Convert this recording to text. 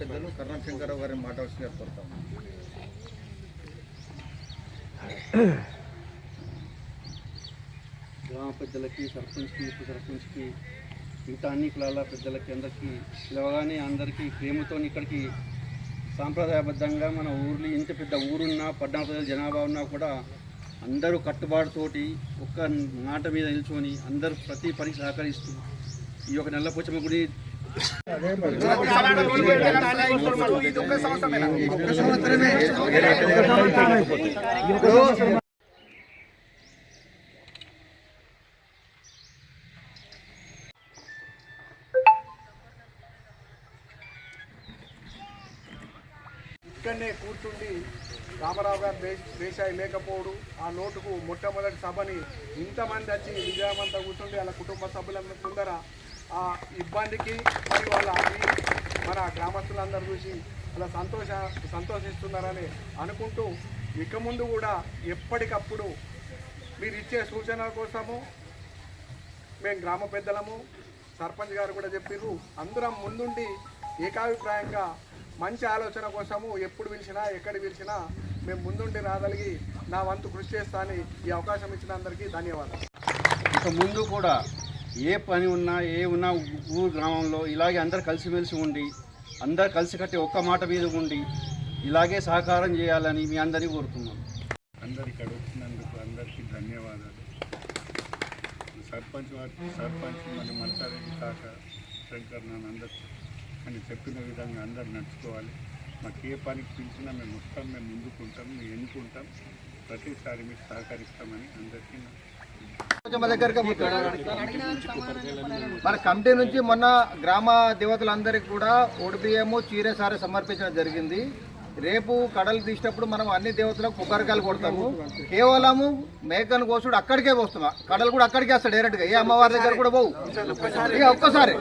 పెద్దలు కర్ణం శంకరరావు గారిని మాట్లాడాల్సిందిగా కోరుతాం. గ్రామ పెద్దలకి, సర్పంచ్కి, ఉప సర్పంచ్కి, మిగతా అన్ని కులాల పెద్దలకి అందరికీ పిలవగానే అందరికీ ప్రేమతో ఇక్కడికి సాంప్రదాయబద్ధంగా మన ఊర్లో ఎంత పెద్ద ఊరున్నా 14,000 జనాభా ఉన్నా కూడా అందరూ కట్టుబాటుతోటి ఒక్క మాట మీద నిల్చొని అందరూ ప్రతి పనికి సహకరిస్తూ ఈ యొక్క నల్లపోచమ్మ గుడి ఇక్కడనే కూర్చుండి రామారావు గారు దేశాయి లేకపోవడు ఆ నోటుకు మొట్టమొదటి సభని ఇంతమంది వచ్చి విజయమంతా కూర్చుండి వాళ్ళ కుటుంబ సభ్యులందరి ముందర ఆ ఇబ్బందికి మరియు వాళ్ళ మన గ్రామస్తులందరూ చూసి అలా సంతోషిస్తున్నారని అనుకుంటూ ఇక ముందు కూడా ఎప్పటికప్పుడు మీరు ఇచ్చే సూచనల కోసము మేము గ్రామ పెద్దలము సర్పంచ్ గారు కూడా చెప్పారు అందరం ముందుండి ఏకాభిప్రాయంగా మంచి ఆలోచన కోసము ఎప్పుడు పిలిచినా ఎక్కడ పిలిచినా మేము ముందుండి రాగలిగి నా వంతు కృషి చేస్తానని ఈ అవకాశం ఇచ్చిన అందరికీ ధన్యవాదాలు. ఇక ముందు కూడా ఏ పని ఉన్నా ఉన్నా ఊరు గ్రామంలో ఇలాగే అందరు కలిసిమెలిసి ఉండి అందరు కలిసికట్టి ఒక్క మాట మీద ఉండి ఇలాగే సహకారం చేయాలని మీ అందరినీ కోరుతున్నాం. అందరు ఇక్కడ వచ్చినందుకు అందరికీ ధన్యవాదాలు. సర్పంచ్ మరి మల్తారెడ్డి కాక శంకర్ నన్ను అందరు అని చెప్పిన విధంగా అందరు నడుచుకోవాలి. మాకు ఏ పనికి పిలిచినా మేము వస్తాం, మేము ముందుకుంటాం, మేము ఎన్నుకుంటాం, ప్రతిసారి మీకు సహకరిస్తామని అందరికీ మన కమిటీ నుంచి మొన్న గ్రామ దేవతలందరికీ కూడా ఓడిబియ్యము చీరసారి సమర్పించడం జరిగింది. రేపు కడలు తీసినప్పుడు మనం అన్ని దేవతలకు కొబ్బరికాయలు కొడతాము. కేవలము మేకను కోసుడు అక్కడికే పోస్తాం, కడలు కూడా అక్కడికే వస్తాడు డైరెక్ట్గా. ఏ అమ్మవారి దగ్గర కూడా పోవు, ఒక్కసారి